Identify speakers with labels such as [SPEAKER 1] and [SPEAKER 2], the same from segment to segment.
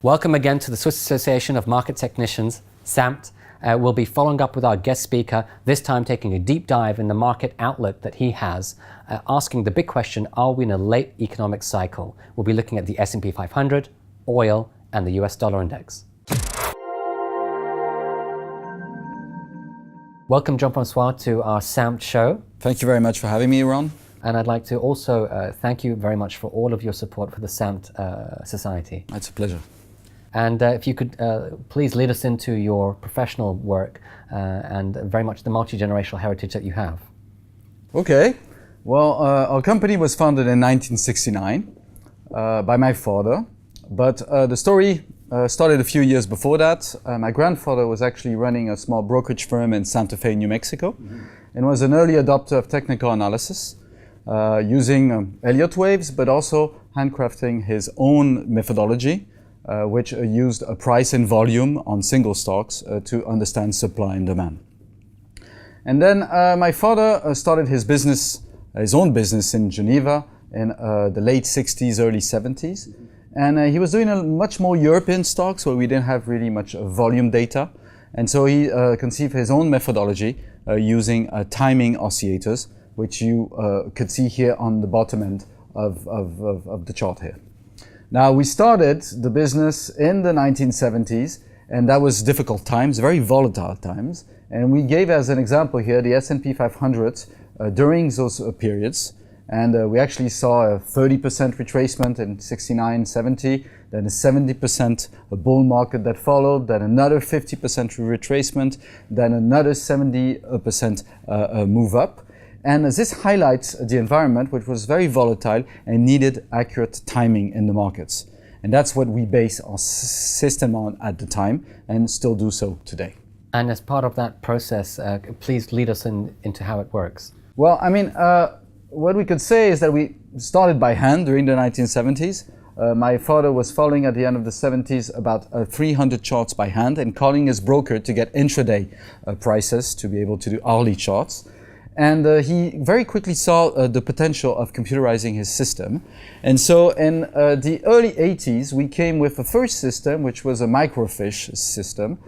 [SPEAKER 1] Welcome again to the Swiss Association of Market Technicians, SAMT. We'll be following up with our guest speaker, this time taking a deep dive in the market outlook that he has, asking the big question, are we in a late economic cycle? We'll be looking at the S&P 500, oil, and the US dollar index. Welcome, Jean-Francois, to our SAMT show.
[SPEAKER 2] Thank you very much for having me, Ron.
[SPEAKER 1] And I'd like to also thank you very much for all of your support for the SAMT Society.
[SPEAKER 2] It's a pleasure.
[SPEAKER 1] And if you could please lead us into your professional work and very much the multi-generational heritage that you have.
[SPEAKER 2] Okay. Well, our company was founded in 1969 by my father, but the story started a few years before that. My grandfather was actually running a small brokerage firm in Santa Fe, New Mexico, and was an early adopter of technical analysis, using Elliott waves, but also handcrafting his own methodology, which used a price and volume on single stocks to understand supply and demand. And then my father started his own business in Geneva in the late 60s, early 70s. And he was doing much more European stocks where we didn't have really much volume data. And so he conceived his own methodology using timing oscillators, which you could see here on the bottom end of the chart here. Now, we started the business in the 1970s, and that was difficult times, very volatile times. And we gave as an example here the S&P 500 during those periods. And we actually saw a 30% retracement in 69, 70, then a 70% bull market that followed, then another 50% retracement, then another 70% move up. And this highlights the environment, which was very volatile and needed accurate timing in the markets. And that's what we base our system on at the time and still do so today.
[SPEAKER 1] And as part of that process, please lead us into how it works.
[SPEAKER 2] Well, I mean, what we could say is that we started by hand during the 1970s. My father was following at the end of the 70s about 300 charts by hand and calling his broker to get intraday prices to be able to do hourly charts. And he very quickly saw the potential of computerizing his system. And so in the early 80s, we came with the first system, which was a microfiche system,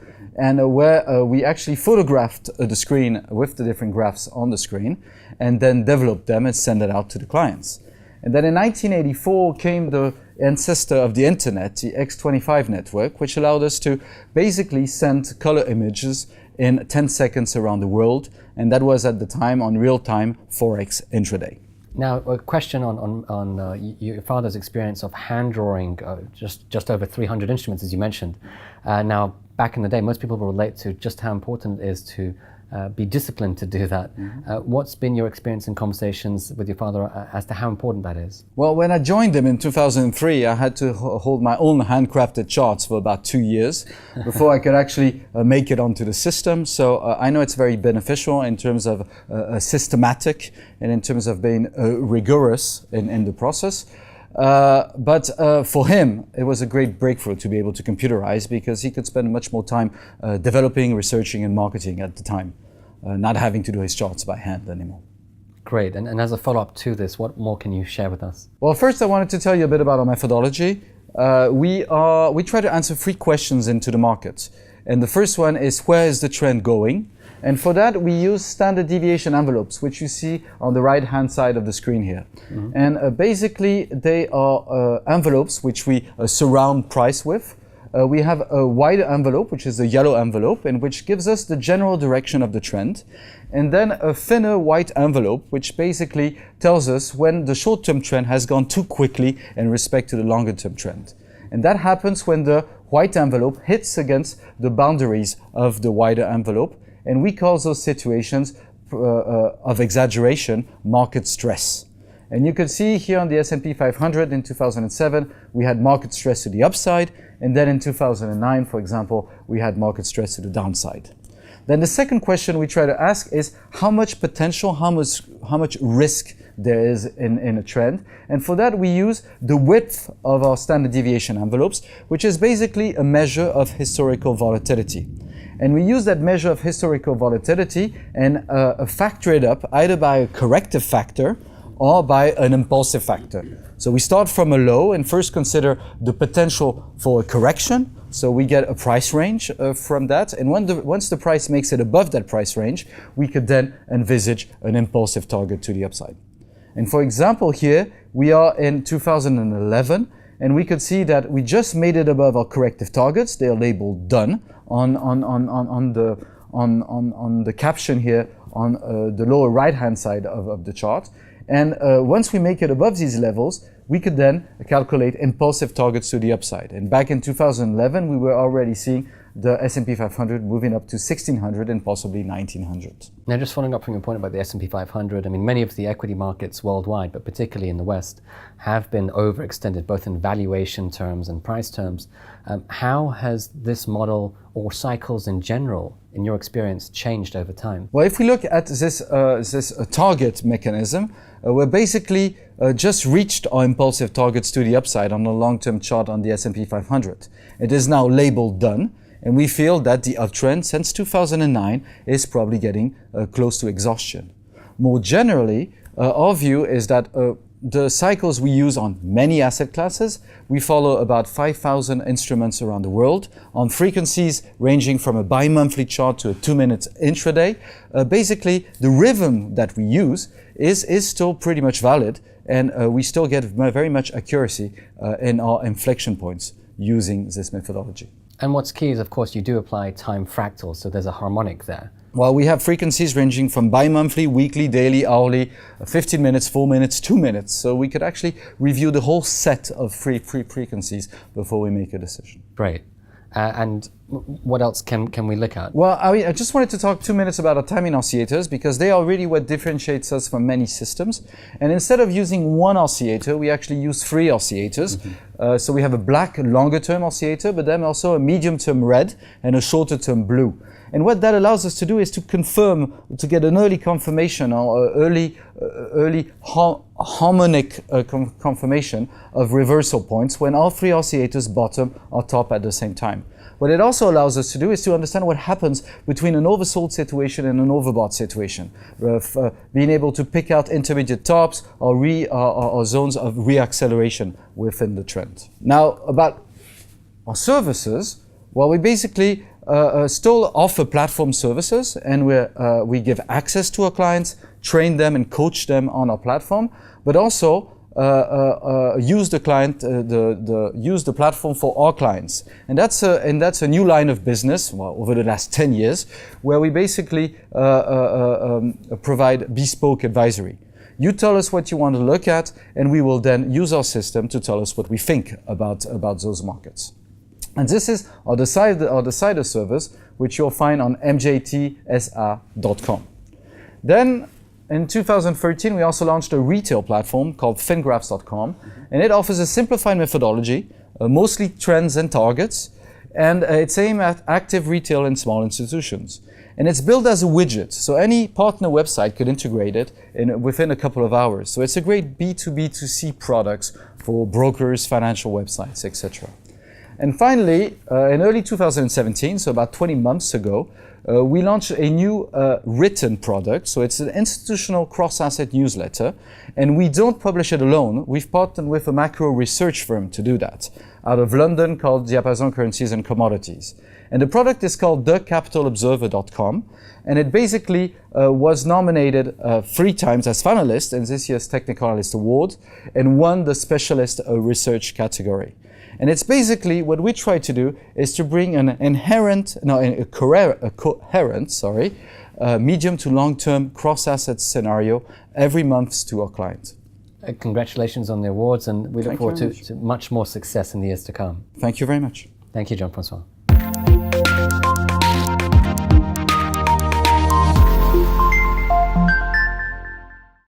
[SPEAKER 2] and where we actually photographed the screen with the different graphs on the screen, and then developed them and sent it out to the clients. And then in 1984 came the ancestor of the internet, the X25 network, which allowed us to basically send color images in 10 seconds around the world, and that was at the time on real-time Forex intraday.
[SPEAKER 1] Now, a question on your father's experience of hand drawing just over 300 instruments, as you mentioned. Now, back in the day, most people will relate to just how important it is to be disciplined to do that. What's been your experience in conversations with your father as to how important that is? Well,
[SPEAKER 2] when I joined him in 2003, I had to hold my own handcrafted charts for about 2 years before I could actually make it onto the system. So I know it's very beneficial in terms of systematic and in terms of being rigorous in the process. But for him, it was a great breakthrough to be able to computerize because he could spend much more time developing, researching, and marketing at the time, not having to do his charts by hand anymore.
[SPEAKER 1] Great. And as a follow-up to this, what more can you share with us?
[SPEAKER 2] Well, first I wanted to tell you a bit about our methodology. We try to answer 3 questions into the market. And the first one is, where is the trend going? And for that, we use standard deviation envelopes, which you see on the right-hand side of the screen here. And basically, they are envelopes which we surround price with. We have a wider envelope, which is the yellow envelope, and which gives us the general direction of the trend. And then a thinner white envelope, which basically tells us when the short-term trend has gone too quickly in respect to the longer-term trend. And that happens when the white envelope hits against the boundaries of the wider envelope. And we call those situations of exaggeration market stress. And you can see here on the S&P 500 in 2007, we had market stress to the upside. And then in 2009, for example, we had market stress to the downside. Then the second question we try to ask is how much potential, how much risk there is in a trend. And for that, we use the width of our standard deviation envelopes, which is basically a measure of historical volatility. And we use that measure of historical volatility and factor it up either by a corrective factor or by an impulsive factor. So we start from a low and first consider the potential for a correction. So we get a price range from that, and once the price makes it above that price range, we could then envisage an impulsive target to the upside. And for example here, we are in 2011, and we could see that we just made it above our corrective targets. They are labeled done on the caption here on the lower right-hand side of the chart. And once we make it above these levels, we could then calculate impulsive targets to the upside. And back in 2011, we were already seeing the S&P 500 moving up to 1600 and possibly 1900.
[SPEAKER 1] Now, just following up from your point about the S&P 500, I mean, many of the equity markets worldwide, but particularly in the West, have been overextended both in valuation terms and price terms. How has this model or cycles in general, in your experience, changed over time?
[SPEAKER 2] Well, if we look at this target mechanism, we're basically just reached our impulsive targets to the upside on the long-term chart on the S&P 500. It is now labeled done, and we feel that the uptrend since 2009 is probably getting close to exhaustion. More generally, our view is that the cycles we use on many asset classes, we follow about 5,000 instruments around the world on frequencies ranging from a bi-monthly chart to a 2-minute intraday. Basically, the rhythm that we use is still pretty much valid, and we still get very much accuracy in our inflection points using this methodology.
[SPEAKER 1] And what's key is, of course, you do apply time fractals, so there's a harmonic there.
[SPEAKER 2] Well, we have frequencies ranging from bi-monthly, weekly, daily, hourly, 15 minutes, 4 minutes, 2 minutes. So we could actually review the whole set of frequencies before we make a decision.
[SPEAKER 1] Great. And what else can we look at?
[SPEAKER 2] Well, I just wanted to talk 2 minutes about our timing oscillators, because they are really what differentiates us from many systems. And instead of using one oscillator, we actually use 3 oscillators. So we have a black longer-term oscillator, but then also a medium-term red and a shorter-term blue. And what that allows us to do is to confirm, to get an early confirmation or early harmonic confirmation of reversal points when all 3 oscillators bottom or top at the same time. What it also allows us to do is to understand what happens between an oversold situation and an overbought situation, being able to pick out intermediate tops or zones of reacceleration within the trend. Now, about our services, well, we basically still offer platform services, and we give access to our clients, train them and coach them on our platform, but also use the platform for our clients. And that's a new line of business, well, over the last 10 years, where we basically provide bespoke advisory. You tell us what you want to look at, and we will then use our system to tell us what we think about those markets. And this is our decider service, which you'll find on mjtsa.com. Then in 2013, we also launched a retail platform called fingraphs.com, and it offers a simplified methodology, mostly trends and targets, and it's aimed at active retail and small institutions. And it's built as a widget, so any partner website could integrate it within a couple of hours. So it's a great B2B2C product for brokers, financial websites, etc. And finally, in early 2017, so about 20 months ago, we launched a new written product. So it's an institutional cross-asset newsletter, and we don't publish it alone. We've partnered with a macro research firm to do that, out of London, called Diapason Currencies and Commodities. And the product is called thecapitalobserver.com, and it basically was nominated 3 times as finalist in this year's Technical Analyst Award, and won the Specialist Research category. And it's basically what we try to do is to bring a coherent, medium to long-term cross-asset scenario every month to our client.
[SPEAKER 1] Congratulations on the awards, and we look forward to much more success in the years to come.
[SPEAKER 2] Thank you very much.
[SPEAKER 1] Thank you, Jean-Francois.